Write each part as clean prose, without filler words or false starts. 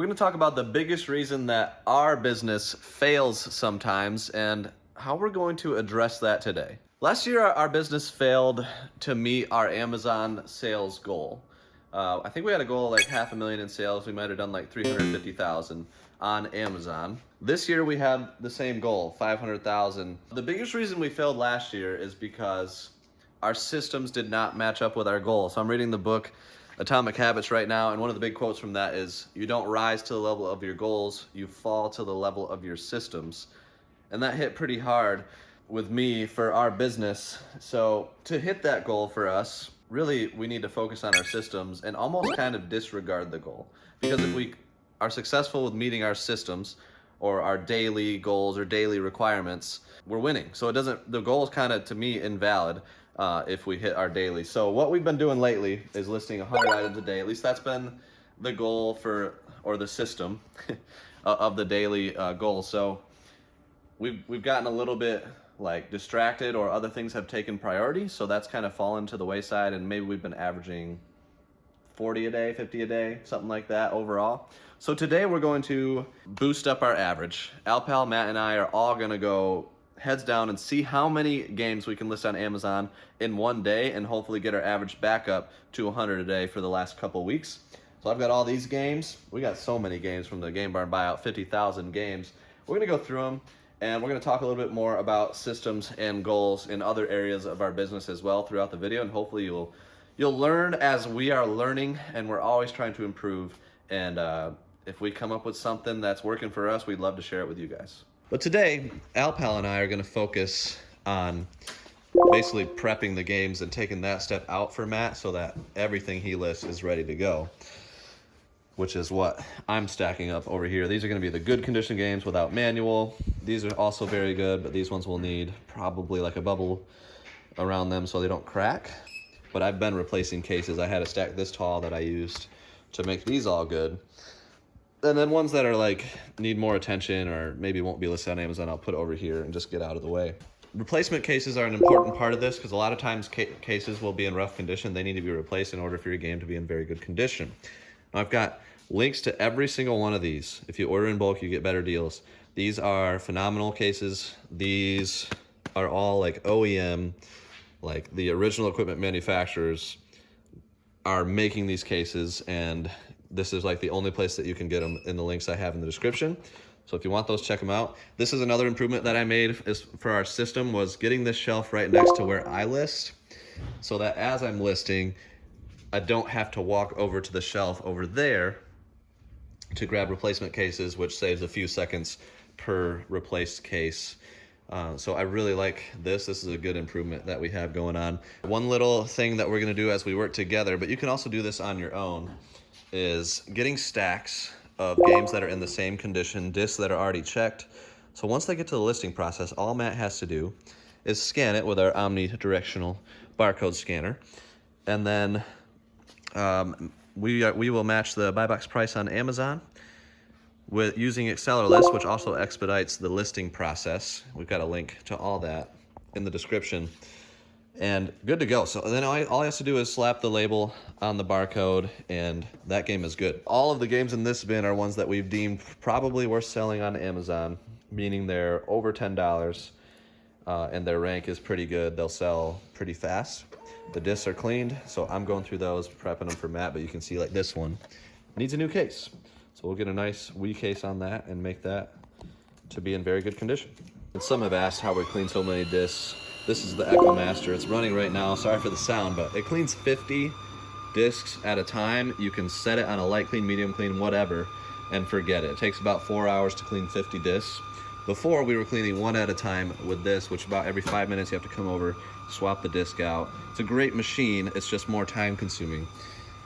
We're going to talk about the biggest reason that our business fails sometimes and how we're going to address that today. Last year, our business failed to meet our Amazon sales goal. I think we had a goal of like $500,000 in sales. We might have done like 350,000 on Amazon. This year we had the same goal, 500,000. The biggest reason we failed last year is because our systems did not match up with our goal. So I'm reading the book Atomic Habits right now, and one of the big quotes from that is, you don't rise to the level of your goals, you fall to the level of your systems. And that hit pretty hard with me for our business. So to hit that goal for us, really we need to focus on our systems and almost kind of disregard the goal. Because if we are successful with meeting our systems or our daily goals or daily requirements, we're winning. So the goal is kind of, to me, invalid if we hit our daily. So what we've been doing lately is listing 100 items a day. At least that's been the goal or the system of the daily goal. So we've gotten a little bit like distracted, or other things have taken priority, so that's kind of fallen to the wayside, and maybe we've been averaging 40 a day, 50 a day, something like that overall. So today we're going to boost up our average. Alpal, Matt, and I are all gonna go heads down and see how many games we can list on Amazon in one day, and hopefully get our average back up to 100 a day for the last couple weeks. So I've got all these games. We got so many games from the Game Barn buyout, 50,000 games. We're gonna go through them, and we're going to talk a little bit more about systems and goals in other areas of our business as well throughout the video. And hopefully you'll learn as we are learning, and we're always trying to improve. And if we come up with something that's working for us, we'd love to share it with you guys. But today, Alpal and I are going to focus on basically prepping the games and taking that step out for Matt so that everything he lists is ready to go, which is what I'm stacking up over here. These are going to be the good condition games without manual. These are also very good, but these ones will need probably like a bubble around them so they don't crack. But I've been replacing cases. I had a stack this tall that I used to make these all good. And then ones that are like need more attention or maybe won't be listed on Amazon, I'll put over here and just get out of the way. Replacement cases are an important part of this because a lot of times cases will be in rough condition. They need to be replaced in order for your game to be in very good condition. I've got links to every single one of these. If you order in bulk, you get better deals. These are phenomenal cases. These are all like OEM, like the original equipment manufacturers are making these cases, and this is like the only place that you can get them in the links I have in the description. So if you want those, check them out. This is another improvement that I made for our system, was getting this shelf right next to where I list, so that as I'm listing, I don't have to walk over to the shelf over there to grab replacement cases, which saves a few seconds per replaced case. So I really like this. This is a good improvement that we have going on. One little thing that we're gonna do as we work together, but you can also do this on your own, is getting stacks of games that are in the same condition, discs that are already checked. So once they get to the listing process, all Matt has to do is scan it with our omnidirectional barcode scanner, and then we will match the buy box price on Amazon with using AccelerList, which also expedites the listing process. We've got a link to all that in the description, and good to go. So then all he has to do is slap the label on the barcode, and that game is good. All of the games in this bin are ones that we've deemed probably worth selling on Amazon, meaning they're over $10, and their rank is pretty good. They'll sell pretty fast. The discs are cleaned, so I'm going through those, prepping them for Matt, but you can see like this one needs a new case. So we'll get a nice wee case on that and make that to be in very good condition. And some have asked how we clean so many discs. This is the Echo Master. It's running right now. Sorry for the sound, but it cleans 50 discs at a time. You can set it on a light clean, medium clean, whatever, and forget it. It takes about 4 hours to clean 50 discs. Before, we were cleaning one at a time with this, which about every 5 minutes you have to come over, swap the disc out. It's a great machine. It's just more time consuming.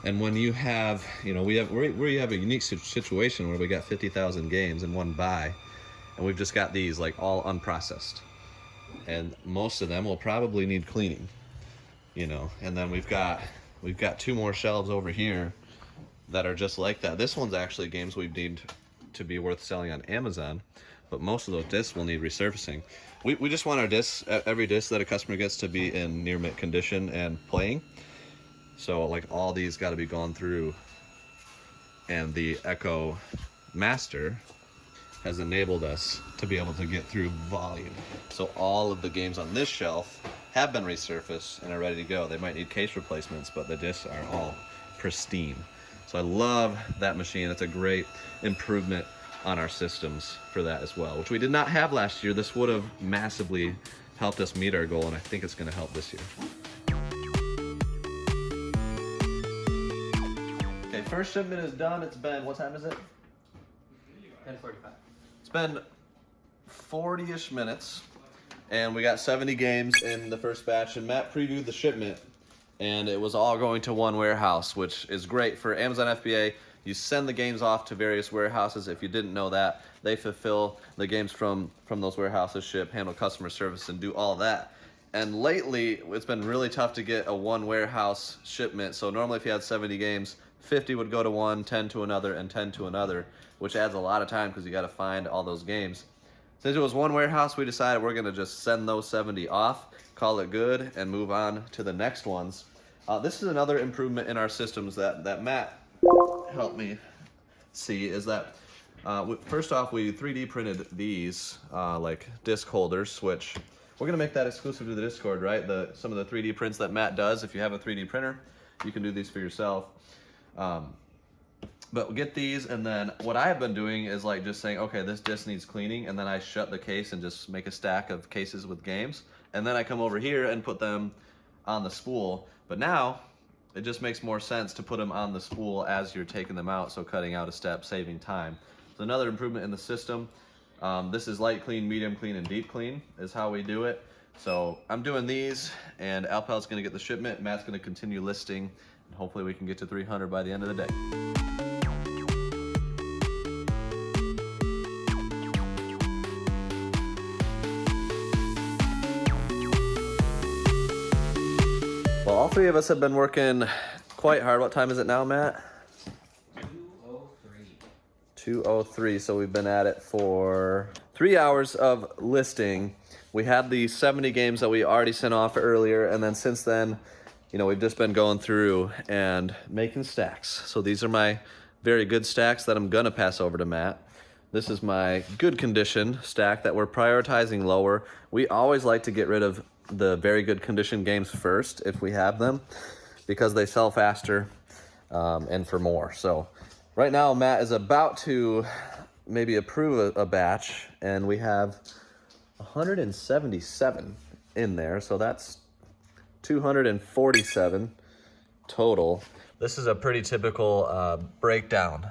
And when you have, we have a unique situation where we got 50,000 games in one buy, and we've just got these like all unprocessed, and most of them will probably need cleaning, and then we've got 2 more shelves over here that are just like that. This one's actually games we've deemed to be worth selling on Amazon, but most of those discs will need resurfacing. We just want our discs, every disc that a customer gets, to be in near mint condition and playing. So like all these got to be gone through, and the Echo master has enabled us to be able to get through volume. So all of the games on this shelf have been resurfaced and are ready to go. They might need case replacements, but the discs are all pristine. So I love that machine. It's a great improvement on our systems for that as well, which we did not have last year. This would have massively helped us meet our goal, and I think it's going to help this year. Okay, first shipment is done. It's been, what time is it? 10:45. It's been 40-ish minutes, and we got 70 games in the first batch, and Matt previewed the shipment, and it was all going to one warehouse, which is great for Amazon FBA. You send the games off to various warehouses. If you didn't know that, they fulfill the games from those warehouses, ship, handle customer service, and do all that. And lately, it's been really tough to get a one warehouse shipment. So normally if you had 70 games, 50 would go to one, 10 to another, and 10 to another, which adds a lot of time because you got to find all those games. Since it was one warehouse, we decided we're going to just send those 70 off, call it good, and move on to the next ones. This is another improvement in our systems that Matt helped me see, is that first off, we 3D printed these like disc holders, which we're going to make that exclusive to the Discord, right? Some of the 3D prints that Matt does. If you have a 3D printer, you can do these for yourself. But get these, and then what I have been doing is like just saying, okay, this disc needs cleaning, and then I shut the case and just make a stack of cases with games, and then I come over here and put them on the spool. But now it just makes more sense to put them on the spool as you're taking them out, so cutting out a step, saving time. So another improvement in the system. This is light clean, medium clean, and deep clean is how we do it. So I'm doing these, and Alpal's gonna get the shipment. Matt's gonna continue listing, and hopefully we can get to 300 by the end of the day. Well, all three of us have been working quite hard. What time is it now, Matt? 2:03, so we've been at it for 3 hours of listing. We had the 70 games that we already sent off earlier, and then since then, you know, we've just been going through and making stacks. So these are my very good stacks that I'm gonna pass over to Matt. This is my good condition stack that we're prioritizing lower. We always like to get rid of the very good condition games first if we have them, because they sell faster and for more. So right now Matt is about to maybe approve a batch, and we have 177 in there, so that's 247 total. This is a pretty typical breakdown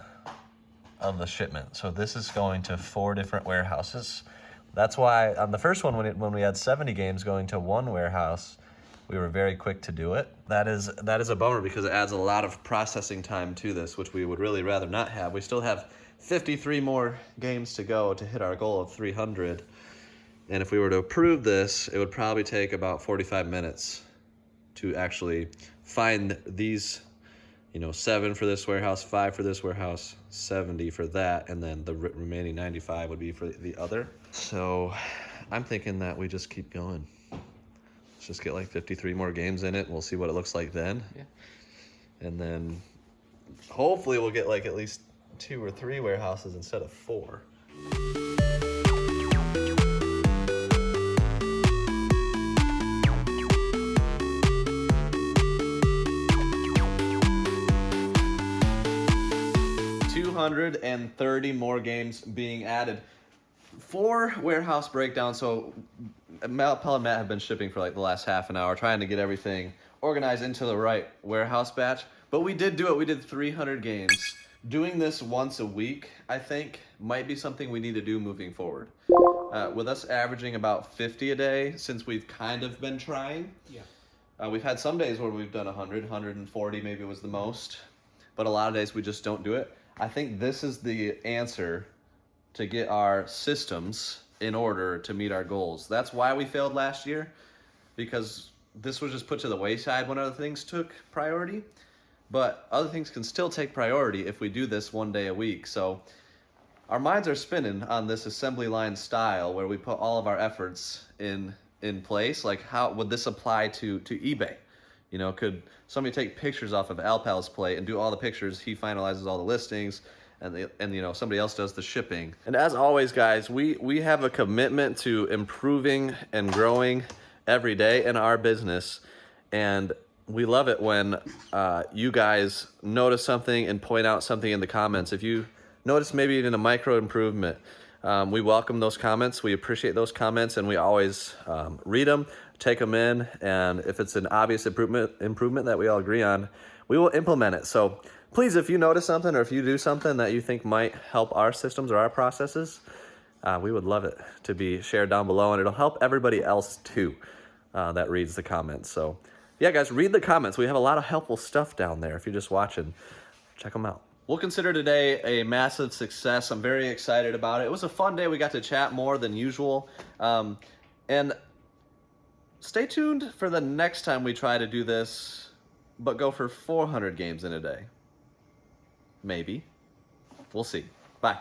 of the shipment. So this is going to 4 different warehouses. That's why on the first one, when we had 70 games going to one warehouse, we were very quick to do it. That is a bummer because it adds a lot of processing time to this, which we would really rather not have. We still have 53 more games to go to hit our goal of 300. And if we were to approve this, it would probably take about 45 minutes to actually find these, you know, 7 for this warehouse, 5 for this warehouse, 70 for that, and then the remaining 95 would be for the other. So I'm thinking that we just keep going. Let's just get like 53 more games in it, and we'll see what it looks like then. Yeah. And then hopefully we'll get like at least 2 or 3 warehouses instead of 4. And 30 more games being added. 4 warehouse breakdowns. So Paul and Matt have been shipping for like the last half an hour, trying to get everything organized into the right warehouse batch. But we did do it. We did 300 games. Doing this once a week, I think, might be something we need to do moving forward. With us averaging about 50 a day, since we've kind of been trying. Yeah. We've had some days where we've done 100, 140 maybe was the most. But a lot of days we just don't do it. I think this is the answer to get our systems in order to meet our goals. That's why we failed last year, because this was just put to the wayside when other things took priority. But other things can still take priority if we do this 1 day a week. So our minds are spinning on this assembly line style where we put all of our efforts in place. Like, how would this apply to eBay? You know, could somebody take pictures off of Alpal's plate and do all the pictures? He finalizes all the listings, and you know, somebody else does the shipping. And as always, guys, we have a commitment to improving and growing every day in our business, and we love it when you guys notice something and point out something in the comments. If you notice maybe even a micro improvement, we welcome those comments. We appreciate those comments, and we always read them, take them in, and if it's an obvious improvement that we all agree on, we will implement it. So please, if you notice something or if you do something that you think might help our systems or our processes, we would love it to be shared down below, and it'll help everybody else too that reads the comments. So yeah, guys, read the comments. We have a lot of helpful stuff down there. If you're just watching, check them out. We'll consider today a massive success. I'm very excited about it. It was a fun day. We got to chat more than usual. And stay tuned for the next time we try to do this, but go for 400 games in a day. Maybe. We'll see. Bye.